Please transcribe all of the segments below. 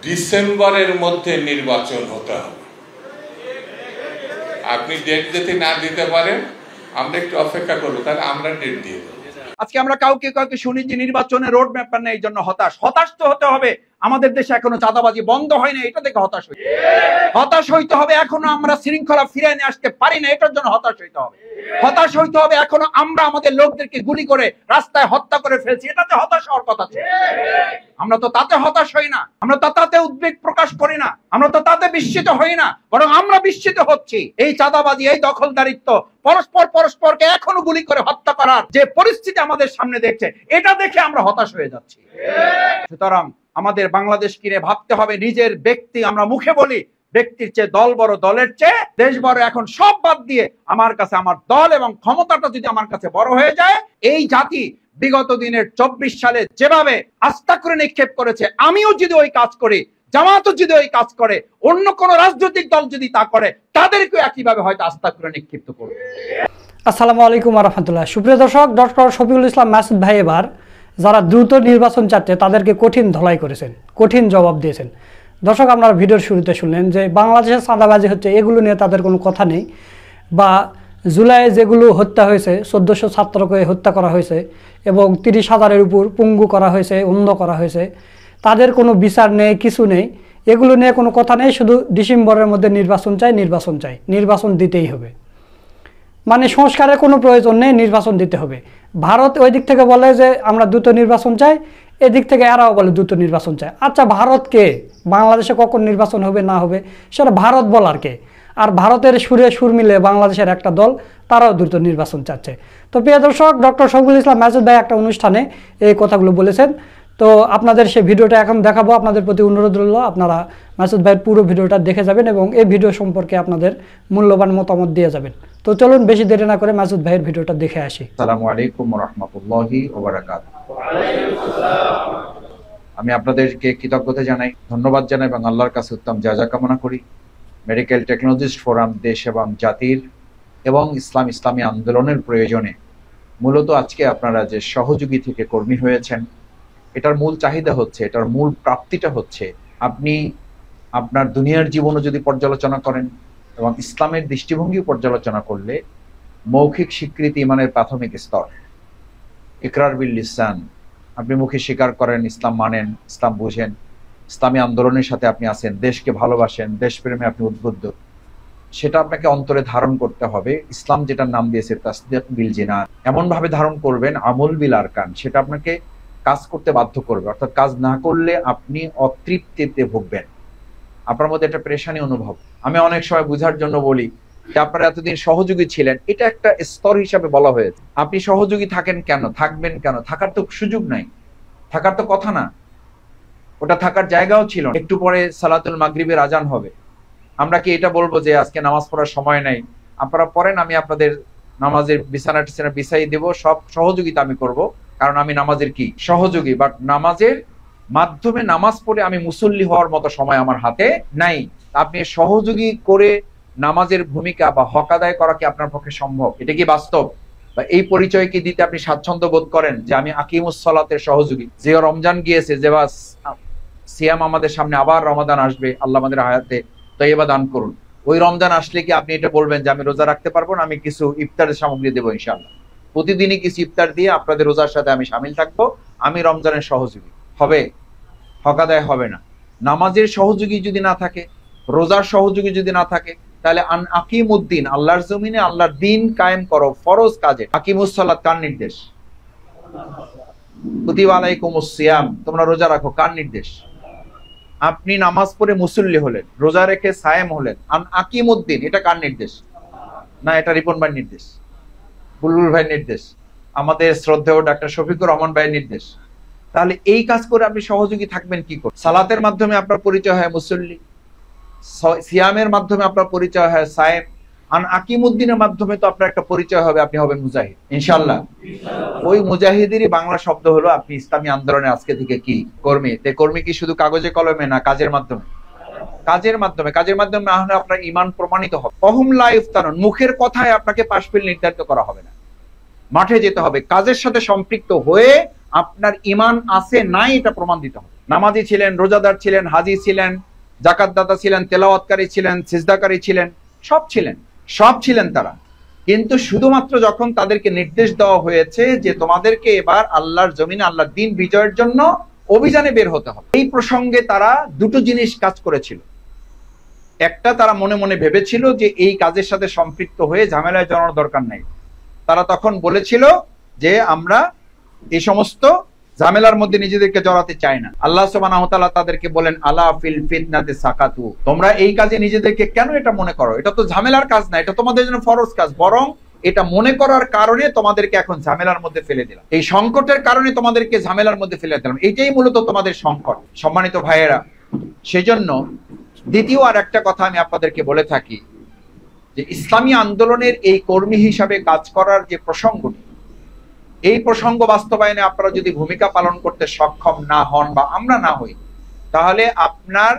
ডিসেম্বরের মধ্যে নির্বাচন হতে হবে। আপনি ডেট যদি না দিতে পারেন আমরা একটু অপেক্ষা করবো, তাহলে আমরা ডেট দিয়ে দেবো। আজকে আমরা কাউকে কাউকে শুনি যে নির্বাচনের রোড ম্যাপ নেই, এই জন্য হতাশ তো হতে হবে। আমাদের দেশে এখনো চাঁদাবাজি বন্ধ হয় না, এটা দেখে হতাশ হইতে হবে। এখনো আমরা শৃঙ্খলা ফিরে নিয়ে আসতে পারি না, এটার জন্য হতাশ হইতে হবে। হতাশ হইতে হবে এখনো আমরা আমাদের লোকদেরকে গুলি করে রাস্তায় হত্যা করে ফেলছি, এটাতে হতাশ হওয়ার কথা ছিল। আমরা তো তাতে হতাশ হই না, আমরা তো তাতে উদ্বেগ প্রকাশ করি না, আমরা তো তাতে বিস্মিত হই না, বরং আমরা বিস্মিত হচ্ছি এই চাঁদাবাজি, এই দখলদারিত্ব, পরস্পরকে এখনো গুলি করে হত্যা করার যে পরিস্থিতি আমাদের সামনে দেখছে, এটা দেখে আমরা হতাশ হয়ে যাচ্ছি। সুতরাং আমাদের বাংলাদেশ কিনে ভাবতে হবে নিজের ব্যক্তি, আমরা মুখে বলি ব্যক্তির চেয়ে দল বড়, দলের চেয়ে দেশ বড়। এখন সব বাদ দিয়ে আমার কাছে আমার দল এবং ক্ষমতাটা যদি আমার কাছে বড় হয়ে যায়, এই জাতি বিগত দিনের 24 সালে যেভাবে আস্থা করে নিক্ষেপ করেছে, আমিও যদি ওই কাজ করি, জামাতও যদি ওই কাজ করে, অন্য কোন রাজনৈতিক দল যদি তা করে, তাদেরকে একইভাবে হয়তো আস্থা করে নিক্ষিপ্ত করবে। আসসালামু আলাইকুম ওয়া রাহমাতুল্লাহ। সুপ্রিয় দর্শক, ডক্টর শফিকুল ইসলাম মাসুদ ভাই এবার যারা দ্রুত নির্বাচন চাচ্ছে তাদেরকে কঠিন ধলাই করেছেন, কঠিন জবাব দিয়েছেন। দর্শক, আপনারা ভিডিওর শুরুতে শুনলেন যে বাংলাদেশের চাঁদাবাজি হচ্ছে, এগুলো নিয়ে তাদের কোনো কথা নেই। বা জুলাইয়ে যেগুলো হত্যা হয়েছে, 1400 ছাত্রকে হত্যা করা হয়েছে এবং 30,000-এর উপর পঙ্গু করা হয়েছে, অন্ধ করা হয়েছে, তাদের কোনো বিচার নেই, কিছু নেই। এগুলো নিয়ে কোনো কথা নেই, শুধু ডিসেম্বরের মধ্যে নির্বাচন চাই, নির্বাচন দিতেই হবে। মানে সংস্কারের কোনো প্রয়োজন নেই, নির্বাচন দিতে হবে। ভারত ওই দিক থেকে বলে যে আমরা দ্রুত নির্বাচন চাই, এদিক থেকে এরাও বলে দ্রুত নির্বাচন চাই। আচ্ছা, ভারতকে বাংলাদেশে কখন নির্বাচন হবে না হবে সেটা ভারত বলার কে? আর ভারতের সুরে সুর মিলে বাংলাদেশের একটা দল, তারাও দ্রুত নির্বাচন চাচ্ছে। তো প্রিয় দর্শক, ডক্টর শফিকুল ইসলাম মাসুদ ভাই একটা অনুষ্ঠানে এই কথাগুলো বলেছেন। তো আপনাদের সেই ভিডিওটা এখন দেখাবো। আপনাদের প্রতি অনুরোধ রইল, আপনারা মাসুদ ভাইয়ের পুরো ভিডিওটা দেখে যাবেন এবং এই ভিডিও সম্পর্কে আপনাদের মূল্যবান মতামত দিয়ে যাবেন। তো চলুন বেশি দেরি না করে মাসুদ ভাইয়ের ভিডিওটা দেখে আসি। আসসালামু আলাইকুম ওয়া রাহমাতুল্লাহি ওয়া বারাকাতুহু। আমি আপনাদেরকে কৃতজ্ঞতা জানাই, ধন্যবাদ জানাই এবং আল্লাহর কাছে উত্তম জাযা কামনা করি। মেডিকেল টেকনোলজিস্ট ফোরাম দেশ এবং জাতির এবং ইসলামী আন্দোলনের প্রয়োজনে মূলত আজকে আপনারা যে সহযোগী থেকে কর্মী হয়েছেন, এটার মূল চাহিদা হচ্ছে, এটার মূল প্রাপ্তিটা হচ্ছে, আপনি আপনার দুনিয়ার জীবনও যদি পর্যালোচনা করেন এবং ইসলামের দৃষ্টিভঙ্গি পর্যালোচনা করলে মৌখিক স্বীকৃতি ইমানের প্রাথমিক স্তর, ইকরার বিল লিসান, আপনি মুখে স্বীকার করেন, ইসলাম মানেন, ইসলাম বুঝেন, ইসলামী আন্দোলনের সাথে আপনি আছেন, দেশকে ভালোবাসেন, দেশপ্রেমে আপনি উদ্বুদ্ধ, সেটা আপনাকে অন্তরে ধারণ করতে হবে। ইসলাম যেটার নাম দিয়েছে তাসদীক বিল জিনান, এমন ভাবে ধারণ করবেন, আমল বিল আরকান, সেটা আপনাকে কাজ করতে বাধ্য করবে। অর্থাৎ কাজ না করলে আপনি অতৃপ্তিতে ভুগবেন, আপনার মধ্যে একটা পেরেশানি অনুভব। আমি অনেক সময় বুঝার জন্য বলি যে আপনারা এতদিন সহযোগী ছিলেন, এটা একটা স্তর হিসাবে বলা হয়েছে। আপনি সহযোগী থাকেন কেন, থাকবেন কেন? থাকার তো সুযোগ নাই, থাকার তো কথা না, ওটা থাকার জায়গাও ছিল। একটু পরে সালাতুল মাগরিবের আজান হবে, আমরা কি এটা বলবো যে আজকে নামাজ পড়ার সময় নাই, আপনারা পড়েন, আমি আপনাদের নামাজের বিছানা টিছানা বিছাই দেব, সব সহযোগিতা আমি করব, কারণ আমি নামাজের কি সহযোগী। বাট নামাজের মাধ্যমে নামাজ পড়ে আমি মুসল্লি হওয়ার মতো সময় আমার হাতে নাই। আপনি সহযোগী করে নামাজের ভূমিকা বা হক আদায় করা কি আপনার পক্ষে সম্ভব? এটা কি বাস্তব? বা এই পরিচয় কি দিতে আপনি স্বাচ্ছন্দ্য বোধ করেন যে আমি আকিমুস সালাতের সহযোগী? যে রমজান গিয়েছে, যে বা সিয়াম আমাদের সামনে আবার রমাদান আসবে, আল্লাহ আমাদের হায়াতে তয়্যিবা দান করুন, ওই রমজান আসলে কি আপনি এটা বলবেন যে আমি রোজা রাখতে পারবো না, আমি কিছু ইফতারের সামগ্রী দেবো ইনশাআল্লাহ, প্রতিদিনই কিছু ইফতার দিয়ে আপনাদের রোজার সাথে আমি শামিল থাকবো, আমি রমজানের সহযোগী? হবে? হক আদায় হবে না। নামাজের সহযোগী যদি না থাকে, রোজার সহযোগী যদি না থাকে, তাহলে আকিমুদ্দিন, আল্লাহর জমিনে আল্লাহর দিন কায়েম করো, ফরজ কাজে। আকিমুস সালাত কার নির্দেশ? কুতিবা আলাইকুমুস সিয়াম, তোমরা রোজা রাখো, কার নির্দেশ? আপনি নামাজ পড়ে মুসল্লি হলেন, রোজা রেখে সায়েম হলেন, আকিমুদ্দিন, এটা কার নির্দেশ? না, এটা রিপন ভাইয়ের নির্দেশ, বুলবুল ভাইয়ের নির্দেশ, আমাদের শ্রদ্ধেয় ডাক্তার শফিকুর রহমান ভাইয়ের নির্দেশ। তাহলে এই কাজ করে আপনি সহযোগী থাকবেন কি করে? সালাতের মাধ্যমে আপনার পরিচয় হয় মুসল্লি, সিয়ামের মাধ্যমে আপনার পরিচয় হয় সায়েম, আকিমুদ্দিনের মাধ্যমে তো আপনার একটা পরিচয় হবে, আপনি হবেন মুজাহিদ ইনশাআল্লাহ। ওই মুজাহিদেরই বাংলা শব্দ হলো আপনি ইসলামী আন্দোলনে আজকে থেকে কি কর্মী। তে কর্মী কি শুধু কাগজে কলমে না, কাজের মাধ্যমে। কাজের মাধ্যমে না হলে আপনার ঈমান প্রমাণিত হবে। অহুম লা ইফতানুন, মুখের কথায় আপনাকে পাশ ফেল নির্ধারিত করা হবে না, মাঠে যেতে হবে, কাজের সাথে সম্পৃক্ত হয়ে আপনার ঈমান আছে নাই এটা প্রমাণ দিতে হবে। নামাজি ছিলেন, রোজাদার ছিলেন, হাজি ছিলেন, যাকাতদাতা ছিলেন, তেলাওয়াতকারী ছিলেন, সিজদাকারী ছিলেন, সব ছিলেন তারা। কিন্তু শুধুমাত্র যখন তাদেরকে নির্দেশ দেওয়া হয়েছে যে তোমাদেরকে এবার আল্লাহর জমিনে আল্লাহর দ্বীন বিজয়ের জন্য অভিযানে বের হতে হবে, এই প্রসঙ্গে তারা দুটো জিনিস কাজ করেছিল। একটা, তারা মনে মনে ভেবেছিল যে এই কাজের সাথে সম্পৃক্ত হয়ে ঝামেলায় জড়ানোর দরকার নাই। তারা তখন বলেছিল যে আমরা এই সমস্ত ঝামেলার মধ্যে নিজেদেরকে জড়াতে চাই না। আল্লাহ সুবহানাহু ওয়া তাআলা তাদেরকে বলেন, আলা ফিল ফিতনাতি সাকাতু, তোমরা এই কাজে নিজেদেরকে কেন এটা মনে করো? এটা তো ঝামেলার কাজ না, এটা তোমাদের জন্য ফরজ কাজ। বরং এটা মনে করার কারণে তোমাদেরকে এখন ঝামেলার মধ্যে ফেলে দিলাম, এই সংকটের কারণে তোমাদেরকে ঝামেলার মধ্যে ফেলে দিলাম। এটাই মূলত তোমাদের সংকট, সম্মানিত ভাইয়েরা। সেজন্য দ্বিতীয় আর একটা কথা আমি আপনাদেরকে বলে থাকি যে ইসলামী আন্দোলনের এই কর্মী হিসাবে কাজ করার যে প্রসঙ্গটি, এই প্রসঙ্গ বাস্তবায়নে আপনারা যদি ভূমিকা পালন করতে সক্ষম না হন বা আমরা না হই, তাহলে আপনার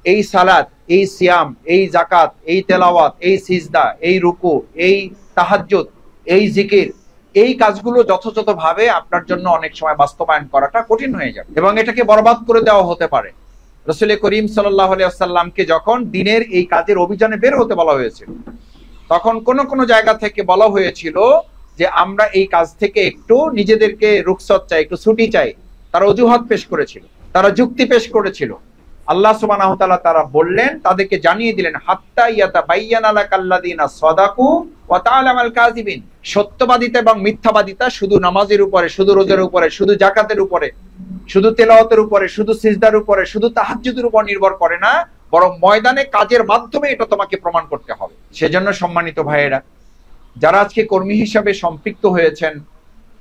এই সালাত, এই সিয়াম, এই জাকাত, এই তেলাওয়াত, এই সিজদা, এই রুকু, এই তাহাজ্জুদ, এই জিকির, এই কাজগুলো যথাযথভাবে আপনার জন্য অনেক সময় বাস্তবায়ন করাটা কঠিন হয়ে যাবে এবং এটাকে বরবাদ করে দেওয়া হতে পারে। রাসূল করিম সাল্লাল্লাহু আলাইহি ওয়াসাল্লামকে যখন দ্বীনের এই কাজের অভিযানে বের হতে বলা হয়েছিল, তখন কোন জায়গা থেকে বলা হয়েছিল যে আমরা এই কাজ থেকে একটু নিজেদেরকে রুখসত চাই, একটু ছুটি চাই। তারা অজুহাত পেশ করেছিল, তারা যুক্তি পেশ করেছিল। আল্লাহ সুবহানাহু ওয়া তাআলা তারা বললেন, তাদেরকে জানিয়ে দিলেন, হাত্তা ইয়াতাবায়্যানা লাকাল্লাযিনা সাদাকু ওয়া তাআলামাল কাযিবিন। সত্যবাদিতা এবং মিথ্যাবাদিতা শুধু নামাজের উপরে, শুধু রোজার উপরে, শুধু যাকাতের উপরে, শুধু তেলাওয়াতের উপরে, শুধু সিজদার উপরে, শুধু তাহাজ্জুদের উপর নির্ভর করে না, বরং ময়দানে কাজের মাধ্যমে এটা তোমাকে প্রমাণ করতে হবে। সেজন্য সম্মানিত ভাইয়েরা, যারা আজকে কর্মী হিসাবে সম্পৃক্ত হয়েছেন,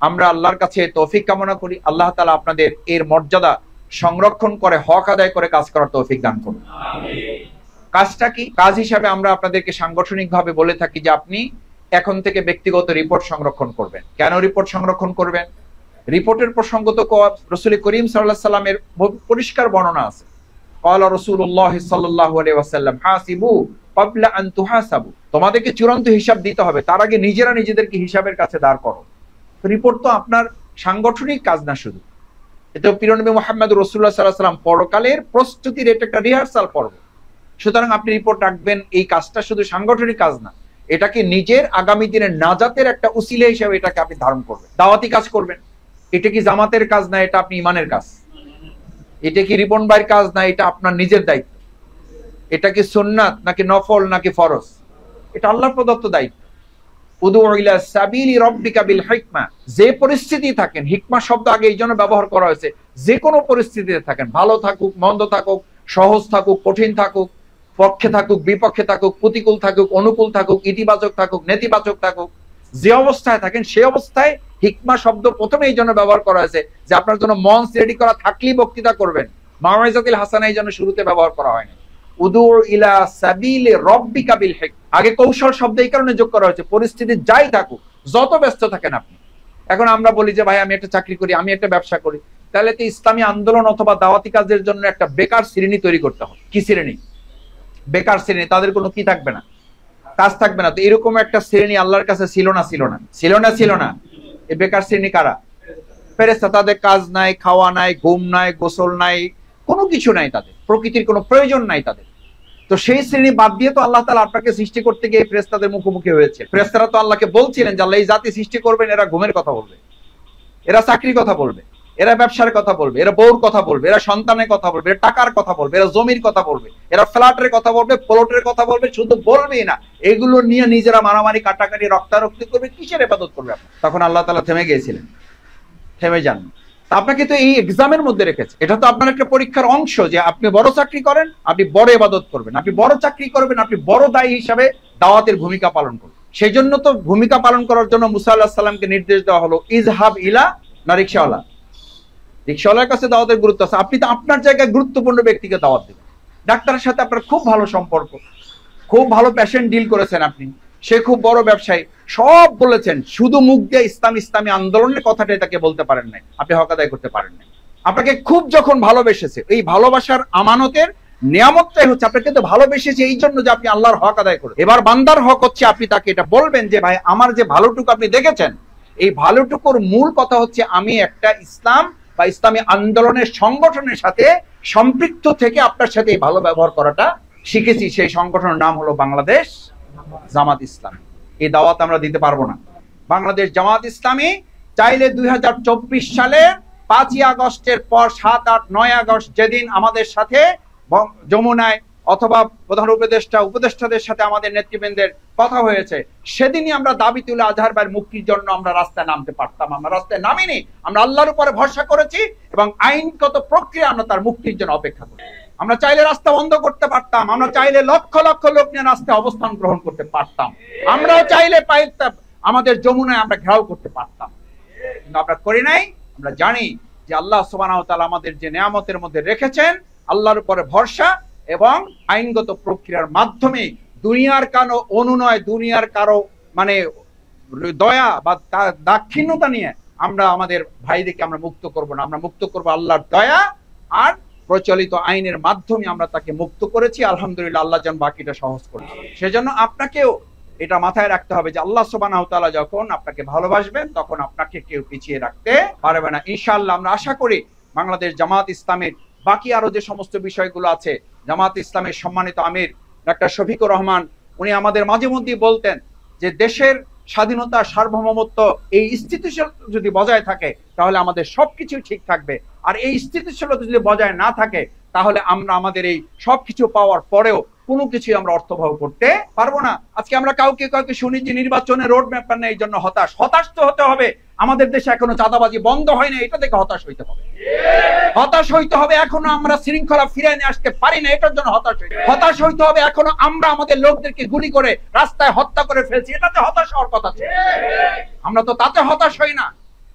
আমরা আল্লাহর কাছে তৌফিক কামনা করি আল্লাহ তাআলা আপনাদের এর মর্যাদা সংরক্ষণ করে হক আদায় করে কাজ করার তৌফিক দান করুন। কাজটা কি? কাজ হিসাবে আমরা আপনাদেরকে সাংগঠনিকভাবে বলে থাকি যে আপনি এখন থেকে ব্যক্তিগত রিপোর্ট সংরক্ষণ করবেন। কেন রিপোর্ট সংরক্ষণ করবেন? রিপোর্টের প্রসঙ্গ তো রাসূল করিম সাল্লাল্লাহু আলাইহি সাল্লামের পরিষ্কার বর্ণনা আছে। ক্বালা রাসূলুল্লাহ সাল্লাল্লাহু আলাইহি ওয়াসাল্লাম, হাসিবু ক্বাবলা আন তুহাসাবু। তোমাদেরকে চূড়ান্ত হিসাব দিতে হবে, তার আগে নিজেরা নিজেদেরকে হিসাবের কাছে দাঁড় করো। রিপোর্ট তো আপনার সাংগঠনিক কাজ না শুধু, এটা প্রিয় নবী মুহাম্মদ রাসূলুল্লাহ সাল্লাল্লাহু আলাইহি ওয়াসাল্লাম পরকালের প্রস্তুতির এটা একটা রিহার্সাল পর্ব। সুতরাং আপনি রিপোর্ট রাখবেন, এই কাজটা শুধু সাংগঠনিক কাজ না, এটাকে নিজের আগামী দিনের নাজাতের একটা উসিলা হিসেবে এটাকে আপনি ধারণ করবেন। দাওয়াতি কাজ করবেন, এটা কি জামাতের কাজ না, এটা আপনি ইমানের কাজ। এটা কি রিপন ভাইয়ের কাজ না, এটা আপনার নিজের দায়িত্ব। এটা কি সুন্নাত নাকি নফল নাকি ফরজ, এটা আল্লাহর প্রদত্ত দায়িত্ব। উদু ইলা সাবিলি রাব্বিকা বিল হিকমা। যে পরিস্থিতি থাকেন, হিকমা শব্দ আগে এই জন্য ব্যবহার করা হয়েছে, যে কোনো পরিস্থিতিতে থাকেন, ভালো থাকুক, মন্দ থাকুক, সহজ থাকুক, কঠিন থাকুক, পক্ষে থাকুক, বিপক্ষে থাকুক, প্রতিকূল থাকুক, অনুকূল থাকুক, ইতিবাচক থাকুক, নেতিবাচক থাকুক, যে অবস্থায় থাকেন সেই অবস্থায় হিকমা শব্দ প্রথমে এই জন্য ব্যবহার করা হয়েছে যে আপনার জন্য মঞ্চ রেডি করা থাকলেই বক্তৃতা করবেন। মাওয়াইজাতুল হাসানা এই জন্য শুরুতে ব্যবহার করা হয়নি। উদু ইলা সাবিলি রাব্বিকা বিল হিকমা, আগে কৌশল শব্দ এই কারণে যোগ করা হয়েছে, পরিস্থিতি যাই থাকুক, যত ব্যস্ত থাকেন আপনি। এখন আমরা বলি যে ভাই আমি একটা চাকরি করি, আমি একটা ব্যবসা করি, তাহলে তো ইসলামী আন্দোলন অথবা দাওয়াতি কাজের জন্য একটা বেকার শ্রেণী তৈরি করতে হবে। কি শ্রেণী? বেকার শ্রেণী। তাদের কোনো কি থাকবে না, কাজ থাকবে না। তো এরকম একটা শ্রেণী আল্লাহর কাছে ছিল না। এই বেকার শ্রেণী কারা? ফেরেশতা। তাদের কাজ নাই, খাওয়া নাই, ঘুম নাই, গোসল নাই, কোনো কিছু নাই, তাদের প্রকৃতির কোনো প্রয়োজন নাই তাদের। তো সেই শ্রেণী বাদ দিয়ে তো আল্লাহ তাআলা আপনাকে সৃষ্টি করতে গিয়ে ফেরেশতাদের মুখোমুখি হয়েছে। ফেরেশতারা তো আল্লাহকে বলছিলেন যে আল্লাহ এই জাতি সৃষ্টি করবেন, এরা ঘুমের কথা বলবে, এরা চাকরির কথা বলবে, এরা ব্যবসার কথা বলবে, এরা বউর কথা বলবে, এরা সন্তানের কথা বলবে, এরা টাকার কথা বলবে, এরা জমির কথা বলবে, এরা ফ্ল্যাটের কথা বলবে, প্লটের কথা বলবে। শুধু বলবেই না, এগুলো নিয়ে নিজেরা মারামারি, কাটাকাটি, রক্তারক্তি করবে। কিসের ইবাদত করবে আপনি? তখন আল্লাহ তাআলা থেমে গিয়েছিলেন। থেমে যান, আপনাকে তো এই এক্সামের মধ্যে রেখেছে। এটা তো আপনার একটা পরীক্ষার অংশ যে আপনি বড় চাকরি করেন, আপনি বড় ইবাদত করবেন, আপনি বড় চাকরি করবেন, আপনি বড় দায়ী হিসাবে দাওয়াতের ভূমিকা পালন করবেন। সেই জন্য তো ভূমিকা পালন করার জন্য মুসা আলাইহিস সালামকে নির্দেশ দেওয়া হলো, ইজহাব ইলা না রিকশাওয়ালা। রিকশাওয়ালার কাছে দাওয়াতের গুরুত্ব আছে, আপনি তো আপনার জায়গায় গুরুত্বপূর্ণ ব্যক্তিকে দাওয়াত দেবেন। ডাক্তারের সাথে আপনার খুব ভালো সম্পর্ক, খুব ভালো পেশেন্ট ডিল করেছেন আপনি, সে খুব বড় ব্যবসায়ী, সব বলেছেন, শুধু মুখ দিয়ে ইসলামী আন্দোলনের কথাটাই তাকে বলতে পারেন নাই, আপনি হক আদায় করতে পারেন নাই। আপনাকে খুব যখন ভালোবেসেছে, এই ভালোবাসার আমানতের নিয়ামতটাই হচ্ছে আপনাকে তো ভালোবেসেছে এই জন্য যে আপনি আল্লাহর হক আদায় করেন। এবার বান্দার হক হচ্ছে আপনি তাকে এটা বলবেন যে ভাই আমার যে ভালোটুকু আপনি দেখেছেন, এই ভালোটুকুর মূল কথা হচ্ছে আমি একটা ইসলাম বা ইসলামী আন্দোলনের সংগঠনের সাথে সম্পৃক্ত থেকে আপনার সাথে ভালো ব্যবহার করাটা শিখেছি। সেই সংগঠনের নাম হলো বাংলাদেশ জামাত ইসলামী। এই দাওয়াত আমরা দিতে পারবো না। বাংলাদেশ জামাত ইসলামী চাইলে 2024 সালে 5ই আগস্টের পর 7, 8, 9 আগস্ট যেদিন আমাদের সাথে যমুনায় অথবা প্রধান উপদেষ্টাদের সাথে আমাদের নেতৃবৃন্দের কথা হয়েছে, সেদিনই আমরা দাবি তুলে আজহার ভাইয়ের মুক্তির জন্য আমরা রাস্তায় নামতে পারতাম। আমরা রাস্তায় নামিনি, আমরা আল্লাহর উপরে ভরসা করেছি এবং আইনগত প্রক্রিয়া আমরা তার মুক্তির জন্য অপেক্ষা করি। আমরা চাইলে রাস্তা বন্ধ করতে পারতাম, আমরা চাইলে লক্ষ লক্ষ লোক নিয়ে রাস্তায় অবস্থান গ্রহণ করতে পারতাম, আমরাও চাইলে আমাদের যমুনায় আমরা ঘেরাও করতে পারতাম, কিন্তু আমরা করি নাই। আমরা জানি যে আল্লাহ সুবহানাহু ওয়া তাআলা আমাদের যে নিয়ামতের মধ্যে রেখেছেন, আল্লাহর উপরে ভরসা এবং আইনগত প্রক্রিয়ার মাধ্যমে দুনিয়ার কারো অনুনয়, দুনিয়ার কারো মানে দয়া বা দাক্ষিণ্যতা নিয়ে আমরা আমাদের ভাইদেরকে আমরা মুক্ত করব না। আমরা মুক্ত করব আল্লাহর দয়া আর প্রচলিত আইনের মাধ্যমে আমরা তাকে মুক্ত করেছি। আলহামদুলিল্লাহ, আল্লাহ যেন বাকিটা সহজ করেছে। সেজন্য আপনাকেও এটা মাথায় রাখতে হবে যে আল্লাহ সুবহানাহু ওয়া তাআলা যখন আপনাকে ভালোবাসবেন তখন আপনাকে কেউ পিছিয়ে রাখতে পারবে না। ইনশাআল্লাহ আমরা আশা করি বাংলাদেশ জামাত ইসলামের বাকি আরো যে সমস্ত বিষয়গুলো আছে, জামাত ইসলামের সম্মানিত আমির ডাক্তার শফিকুর রহমান উনি আমাদের মাঝে মধ্যেই বলতেন যে দেশের স্বাধীনতা, সার্বভৌমত্ব এই স্থিতিশীলতা যদি বজায় থাকে তাহলে আমাদের সবকিছু ঠিক থাকবে, আর এই স্থিতিশীলতা যদি বজায় না থাকে তাহলে আমরা আমাদের এই সবকিছু পাওয়ার পরেও কোনো কিছুই আমরা অর্থবহ করতে পারবো না। আজকে আমরা কাউকে শুনি যে নির্বাচনে রোড ম্যাপ নেই, এই জন্য হতাশ তো হতে হবে। আমাদের দেশে এখনো চাঁদাবাজি বন্ধ হয় না, এটা দেখে হতাশ হইতে হবে। হতাশ হইতে হবে এখনো আমরা শৃঙ্খলা ফিরিয়ে নিয়ে আসতে পারি না, এটার জন্য হতাশ হইতে হবে এখনো আমরা আমাদের লোকদেরকে গুলি করে রাস্তায় হত্যা করে ফেলছি, এটাতে হতাশ হওয়ার কথা ছিল। আমরা তো তাতে হতাশ হই না,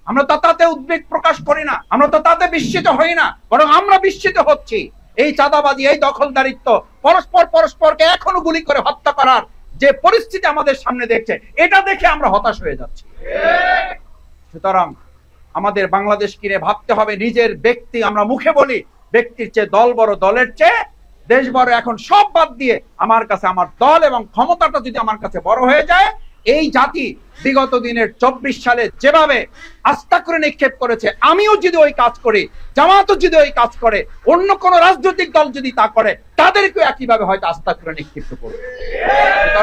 আমরা তো তাতে উদ্বেগ প্রকাশ করি না, আমরা তো তাতে বিস্মিত হই না, বরং আমরা বিস্মিত হচ্ছি এই চাঁদাবাজি, এই দখলদারিত্ব, পরস্পরকে এখনো গুলি করে হত্যা করার যে পরিস্থিতি আমাদের সামনে দেখছে, এটা দেখে আমরা হতাশ হয়ে যাচ্ছি। সুতরাং আমাদের বাংলাদেশ কিনে ভাবতে হবে নিজের ব্যক্তি, আমরা মুখে বলি ব্যক্তির চেয়ে দল বড়, দলের চেয়ে দেশ বড়। এখন সব বাদ দিয়ে আমার কাছে আমার দল এবং ক্ষমতাটা যদি আমার কাছে বড় হয়ে যায়, এই জাতি বিগত দিনের 24 সালে যেভাবে আস্থা করে নিক্ষেপ করেছে, আমিও যদি ওই কাজ করি, জামাতও যদি ওই কাজ করে, অন্য কোন রাজনৈতিক দল যদি তা করে, তাদেরকেও একইভাবে হয়তো আস্থা করে নিক্ষিপ্ত করবে।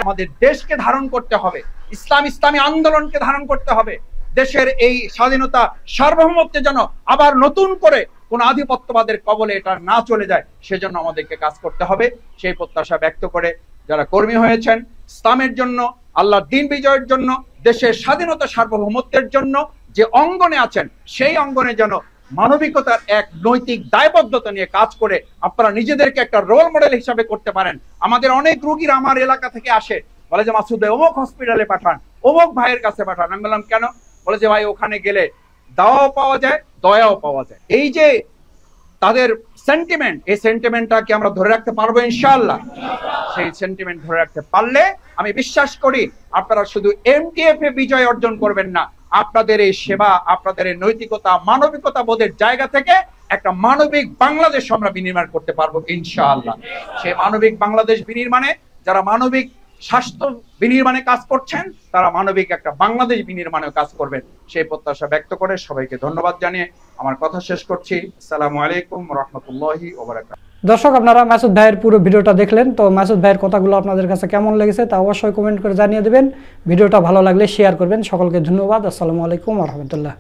আমাদের দেশকে ধারণ করতে হবে, ইসলামী আন্দোলনকে ধারণ করতে হবে। দেশের এই স্বাধীনতা, সার্বভৌমত্বে যেন আবার নতুন করে কোন আধিপত্যবাদের কবলে এটা না চলে যায়, সেজন্য আমাদেরকে কাজ করতে হবে। সেই প্রত্যাশা ব্যক্ত করে যারা কর্মী হয়েছেন ইসলামের জন্য, আল্লাহর দ্বীন বিজয়ের জন্য, দেশের স্বাধীনতা সার্বভৌমত্বের জন্য যে অঙ্গনে আছেন, সেই অঙ্গনে যেন মানবিকতার এক নৈতিক দায়বদ্ধতা নিয়ে কাজ করে আপনারা নিজেদেরকে একটা রোল মডেল হিসাবে করতে পারেন। আমাদের অনেক রোগীরা আমার এলাকা থেকে আসে, বলে যে মাসুদ ভাই অমুক হসপিটালে পাঠান, অমুক ভাইয়ের কাছে পাঠান। আমি বললাম কেন? বলে যে ভাই ওখানে গেলে দাওয়াও পাওয়া যায়, দয়াও পাওয়া যায়। এই যে তাদের সেন্টিমেন্ট, এই সেন্টিমেন্টটা কি আমরা ধরে রাখতে পারবো? ইনশাআল্লাহ। সেই সেন্টিমেন্ট ধরে রাখতে পারলে আমি বিশ্বাস করি আপনারা শুধু এমটিএফ এ বিজয় অর্জন করবেন না, আপনাদের এই সেবা, আপনাদের এই নৈতিকতা, মানবিকতা বোধের জায়গা থেকে একটা মানবিক বাংলাদেশ আমরা বিনির্মাণ করতে পারবো ইনশাআল্লাহ। সেই মানবিক বাংলাদেশ বিনির্মাণে যারা মানবিক স্বাস্থ্য বিনির্মাণে কাজ করছেন, তারা মানবিক একটা বাংলাদেশ বিনির্মাণে কাজ করবেন, সেই প্রত্যাশা ব্যক্ত করে সবাইকে ধন্যবাদ জানিয়ে আমার কথা শেষ করছি। আসসালামু আলাইকুম ওয়া রাহমাতুল্লাহি ওয়া বারাকাতুহু। দর্শক, আপনারা মাসুদ ভাইয়ের পুরো ভিডিওটা দেখলেন, তো মাসুদ ভাইয়ের কথাগুলো আপনাদের কাছে কেমন লেগেছে তা অবশ্যই কমেন্ট করে জানিয়ে দেবেন। ভিডিওটা ভালো লাগলে শেয়ার করবেন। সকলকে ধন্যবাদ। আসসালামু আলাইকুম ওয়া রাহমাতুল্লাহ।